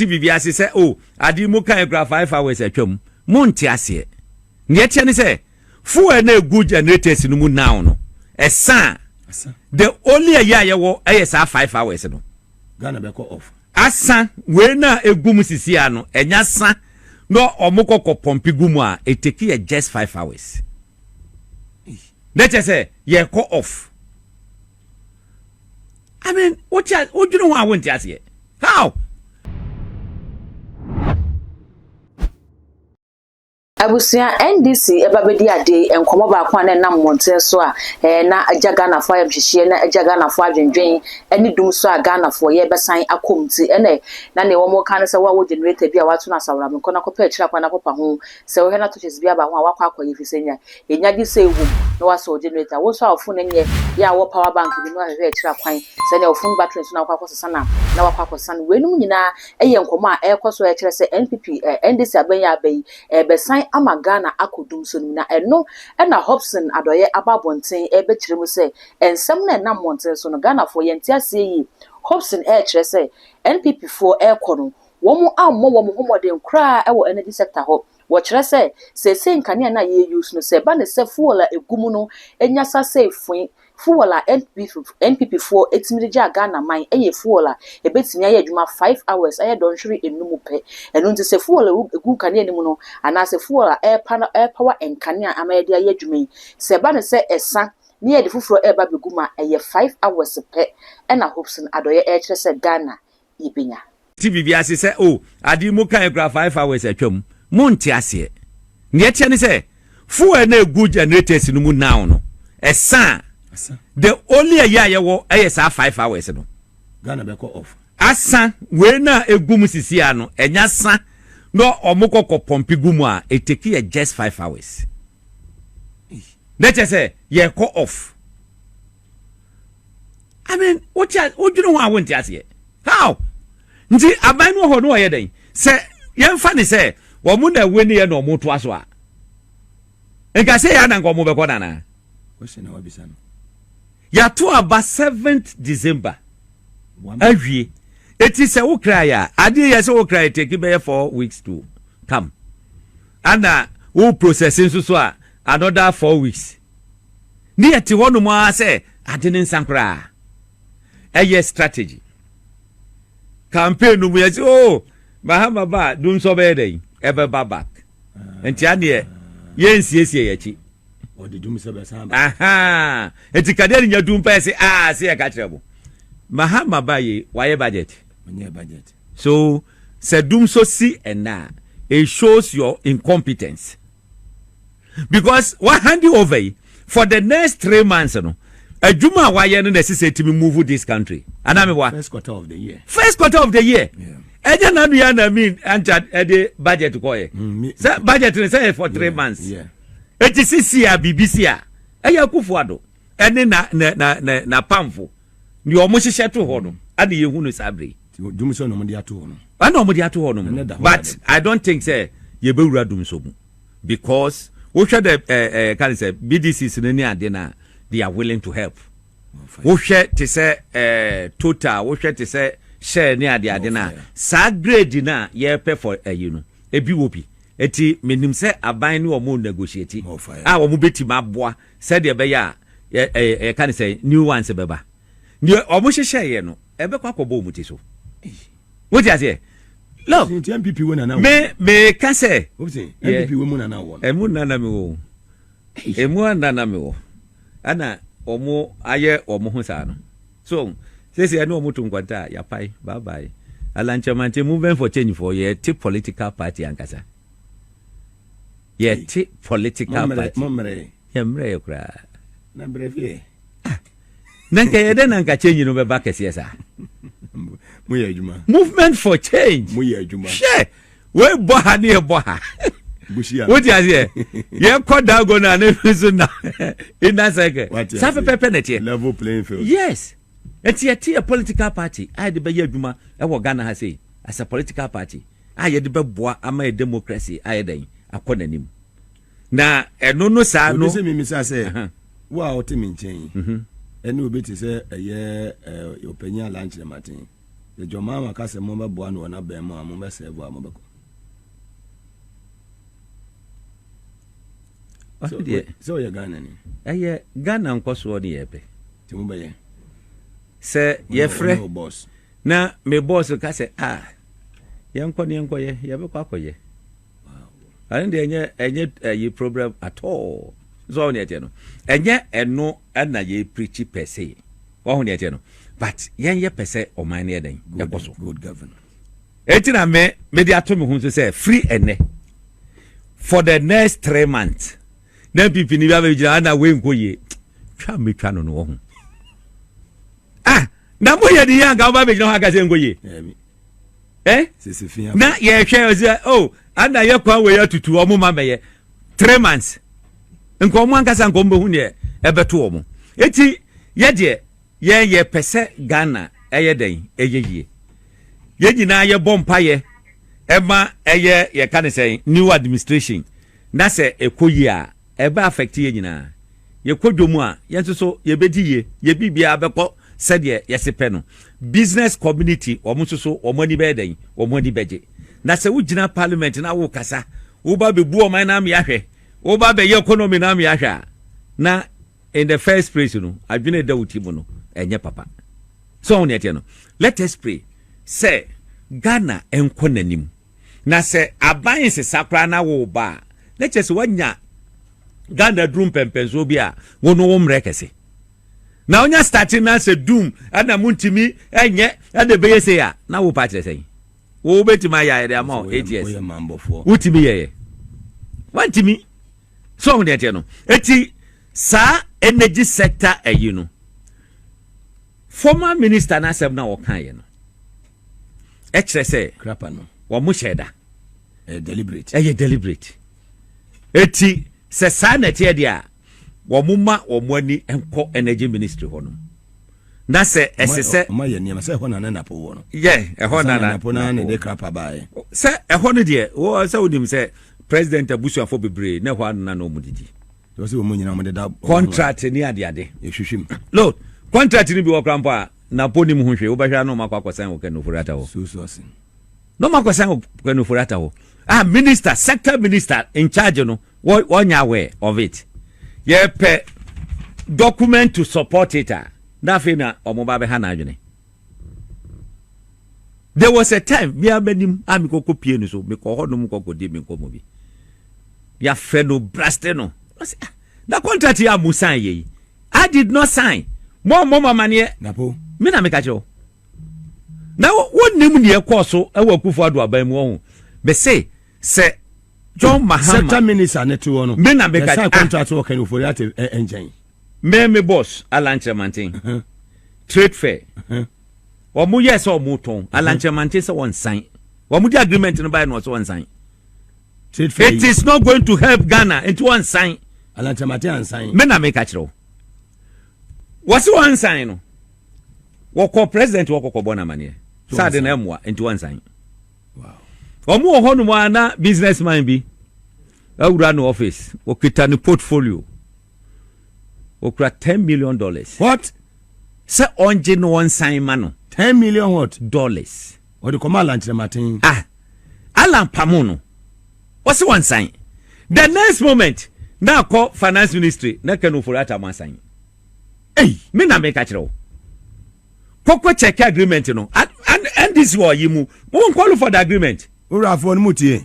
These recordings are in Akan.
biase say oh ade mu kan gra 5 hours atwam monte ase ne etie ne say fuel na egu generators no mu now no esa the only a year wo esa 5 hours no Ghana be off asa we na egu mu sisia no enya sa no omukoko pompi gumu a eteki just 5 hours let us say ye ko off. I mean what you know what I want to ask you how Abusia NDC ebabedi ade enkomo ba kwa na nam monten so a na ajaga na fo ayemhihie na ajaga na fo adwendwen eni dum so aga na fo ye besan akomti ene na ne wo mo kan se wo generator bi a watu na sawra me kona kopa akira kwa na kopa ho se wo he na touches bi aba ho a wakwa akwa yefisenya enya di se ewu na waso generator wo so afo na nye ya wo power bank bi no ahwe akira kwan se ne ofun battery so na wakwa akosesa na wakwa akosesa we num nyina eye enkomo a ekoso e kire se NPP NDC abanya abai besan ama Ghana akodumso na eno na Hopson Adorye ababonten ebekire mu se ensem na na monten so no Ghana fo yenti ase yi Hopson kire se NPP fo ekono wo mu ammo wo mu homoden kra e wo energy sector ho wo kire se se nkane na ye use no se ba ne se fuel egumu no enya sa se fun fuel NPP for etimirija Ghana man eye fuel ebetimi aye adwuma 5 hours aye don hwere enum pe enu nti se fuel egu kane anim no ana se fuel air power enkane amayede aye adwuma se ba ne se esa ne ye de fufuro eba beguma eye 5 hours pe na Hopson Adorye kire se Ghana ibenya TV biase se oh adi mu kan gra 5 hours atwam monte ase ne etie ne se fuel na egu generators no mu now no esa the only a year wo esa 5 hours no Ghana be off asa we na egum sisia no enya sa no omukoko pompi gumu a eteki just 5 hours let us say ye ko off. I mean what you know what I want to ask you how nti aban no ho no ye den se ye mfa ne se wo mu na we ne ye no mo to aso a enka se ya na nko mo be ko na question na wabisa no ya to about 7th December awie eti se wo kra ya ade ye se wo kra take be 4 weeks to come and wo processing so a another 4 weeks ni eti wonu mo ase ade ne nsankra eye strategy campaign no mo ye oh mahama ba Dumsor be dey ebe back enti ade ye nsiesie ye chi or the Dumsor be san aha eti kadere nya dumpa se se ya ka kirebo mahama ba ye waye budget so se Dumsor see and now it shows your incompetence because what hand you over for the next 3 months no adwuma waye no necessity me move this country aname wa first quarter of the year yeah eja na ya na mean anta the budget ko ye say budget ni say for 3 months yeah HCC a BBC a eya kufuado ene na pamfo ni omo hihye to ho no ade ye hu no sabre Dumsor no mo dia to ho no ana omo dia to ho no but I don't think say ye bewura Dumsor mu because we share the can say BDCs ni ade na they are willing to help we share to say total we share to say share ni ade na sa grade na ye pay for you know ebi wopi eti menim se aban ni omo negotiate omo beti maboa se de be ya can say new ones beba ni omo hihye ye no ebe kwa kobo omuti so what you say look MPP wona na me can say MPP we muna na wo emu nana me wo emu nana me wo ana omo aye omo hu sa no so say no omo tunkwanta ya pai bye bye alanchamante movement for change for ye political party ankasa ye political party momre yemre kra na brefie nanka ye den nanka change no be back kesiesa mo ye adwuma movement for change mo ye adwuma she we boha ne ye boha bushia what you say ye koda go na ne so na ina seke safe pepe na tie level playing field yes eti a political party I de be ye adwuma e wo Ghana ha say as a political party I de be boa ama democracy I den akonanim na eno no sa no se mi sa say wa o te mi nchen ene obeti say eye openya lunch na matin the Jomama Casa Momba Buano and Abema, Momba Seva Mobako. So you're Ghana. Eh, Ghana and Coswadi Epe. Timbaye. Say, ye free boss. Na me boss will say, Yanko, ye. I didn't any problem at all. So, and yet, and no, and ye preachy per se. But ye per se or my near day. Good governor. Etina me mediatomi who to say free and for the next 3 months. Then people ni ba vijana we nko ye. Twa me twa no no. Na mo ye di yanga ba vijana ha ka se nko ye. Na ye hwe o ana ye kwa we atutu omo ma meye 3 months. Nko mo ankasa nko mbehu ne ebeto omo. Eti ye de ye pese Ghana eye den eye yie. Ye nyina ye bompa ye ema eye ye kan say new administration na se ekoyi a eba affect ye nyina ye kodwomu a ye nso ye bedi ye bibia abekọ said ye sepe no business community omo nso omo ni be den omo ni beje na se wo gina parliament na wo kasa wo ba bebu o man na me ahwe wo ba be ye economy na me ahwe na in the first place no adwene da utimu no enye papa so on yete no let us pray say Ghana enko nanim na se aban se sakra na wo ba na chese wanya Ghana drum pempenso bia wono wo mrekese na onya starting na se dum ana muntimi enye ade beye se ya na wo pa chese sei wo betima ya ere ama 8 years utimi ye wantimi so on yete no eti sa energy sector ayi no former minister na sem na wo kan ye no say crapper no wa mu sheda deliberate deliberate eti se sanete e dia wa mu ma wa mu ani enko energy ministry ho no na se esese ma ye niam se ho na na po wo no ho na po na de crapper bae se ho no de wo se wodim se president abusu afo bebre na ho na no mu didi so se wo mu nyina mo de da contract ni ade ye hwehwem lord contract ni bi wo krampo na poni mu hwehwe wo behwa no makwakosan wo kanu furata wo so no makwasan wo kanu furata wo minister sector minister in charge no wonya aware of it ye pe document to support it na fe na omoba be ha na adwene there was a time me amanim amikoko pie no so me ko hodom kokodi me komo bi ya fe no braste no the contract ya musan ye I did not sign mo mama ne napo me na me ka cho na wonnim ne ekoso e wakufu ado aban mu ho be say se John Mahama sector minister neto wono me na me ka sign contract wo kan for that engine me boss Alanchemantin trade fair o mu yes o mu ton Alanchemantin se won sign o mu di agreement no buy no so won sign trade fair it is not going to help Ghana into one sign Alanchemantin and sign me na me ka chiro what's one sign no woko president woko bona mane sade na emwa into one sign wow omu ohonu mu ana businessman bi awura no office okita ni portfolio okra $10 million what say onje no one sign mano $10 million what dollars or the command Alanchemantin Alan Pamono what's one sign the next moment na call finance ministry na kanu for that one sign me na me ka kire Koko check agreement no and this war yimu won call for the agreement ora for no mutie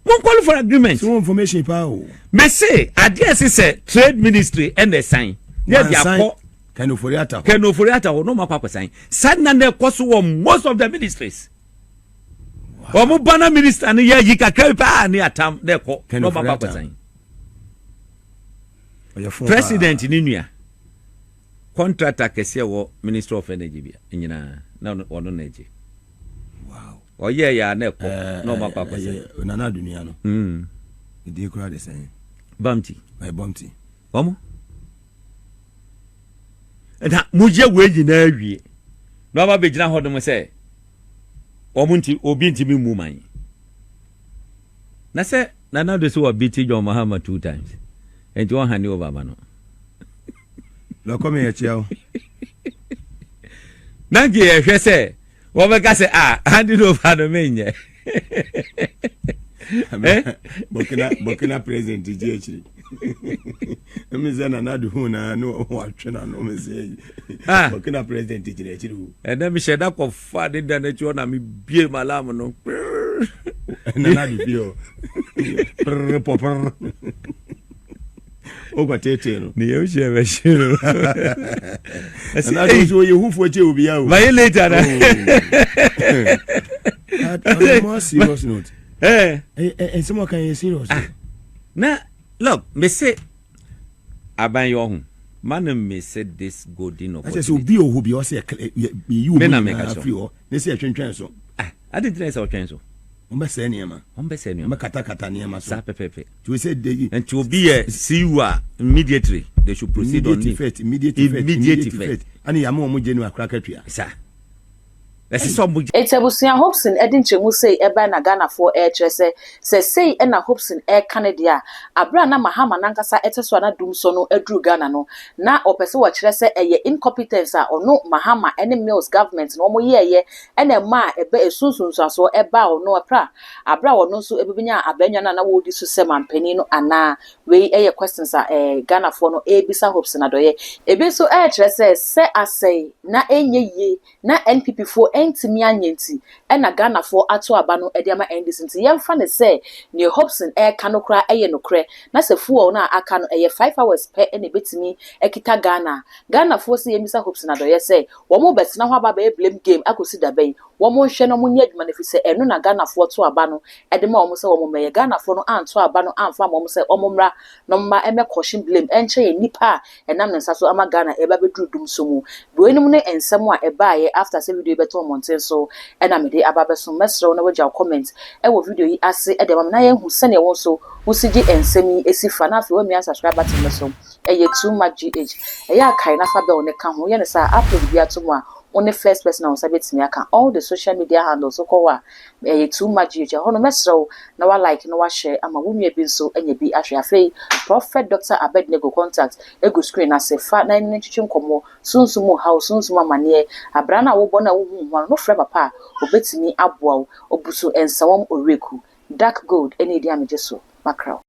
won call for agreement so information pa o me say address say trade ministry and the sign they be akọ kanoforiata no makwa sign sad na na koso most of the ministries omo bana minister ne ya yika pa ne atam de ko no makwa sign president ni nua contractor kese wo minister of energy bia nyina na ono na eje wow oye ya na ko no makwa sign na na dunia no idi kura de sign bamti my bamti omo na muje we nyina awie na ba be gina hodom se omunti obi ntimi mu man na se na na do so obiti John Mahama 2 times and you hand over bano lo come here chiao Nanki ehwe se wo be ka se hand over no menye. Burkina president GHD. Emizana na do hu na no watwe na no me say. Burkina president GHD. And then me sheda ko fa de da na chi na me bie malam no. Na do bio. Popper. Oga tete no. Ni yo she be shiro. Na do so ye hu fo che obi ya o. By later na. That more serious note. And someone can you serious? Na look, me say aban yo hu. Man me say this golden opportunity. I say obi o hu bi o say you me na make free o. They say twen so. I didn't say so twen so. Ombe say niam. Ombe say niam. Me kata niam so. Sa pepepe. To say they and to be a CUA immediately they should proceed immediate effect. Ani ya mo genu akra katwa. Sir. Let's some Etebusia Hopson edinchemu say eba na Ghana for air trese say na Hopson air Canada abra na mahama nankasa eteso na Dumsor no edru Ghana no na opese wo kire se eye incompetence a ono mahama ene mills government no mo ye ene ma ebe esunsunso so eba ono abra wono so ebibenya abanya na wodi so se mampani no ana we eye questions a Ghana for no ebisa Hopson Adorye ebe so air trese se asay na enye ye na NPP for entimi anyenti ena Ghana for ato aba no ede ama ndc nti yemfa ne se ne Hopson kanokra eye nokre na se fuo na aka no eye 5 hours per ene betimi ekita Ghana for se yemisa Hopson Adorye se wo mo betina ho aba be blame game akosi da ben wo mo hwe no mo nya adwuma ne fi se eno na Ghana for to aba no ede ma wo mo se wo mo meye Ghana for no anto aba no amfa mo se wo mo mra no mma eme caution blame enche ye nipa enam ne nsa so ama Ghana eba bedru Dumsor mu boenum ne ensem a eba ye after se video beto monten so ena me de ababeso mesro na waja comment e wo video yi ase e de mam na ye hu se ne wo so wusigi ensemi esifa na afi wo mi subscribe button meso e ye too much gh e ya kai na fa be one ka ho ye ne sa upload bi atomo a one first person na won betimi aka all the social media handles so ko wa e ye too much gh ho no mesro na wa like na wa share ama wo nua bi so enya bi ahwe afei Prophet Dr. Abednego contact ego screen ase fa na ne chichim komo sunsumu house sunsumu amane abra na wo bo na wo hu no frɛ papa obetimi aboa obuso ensawom oreku dark gold eni dia meje so makra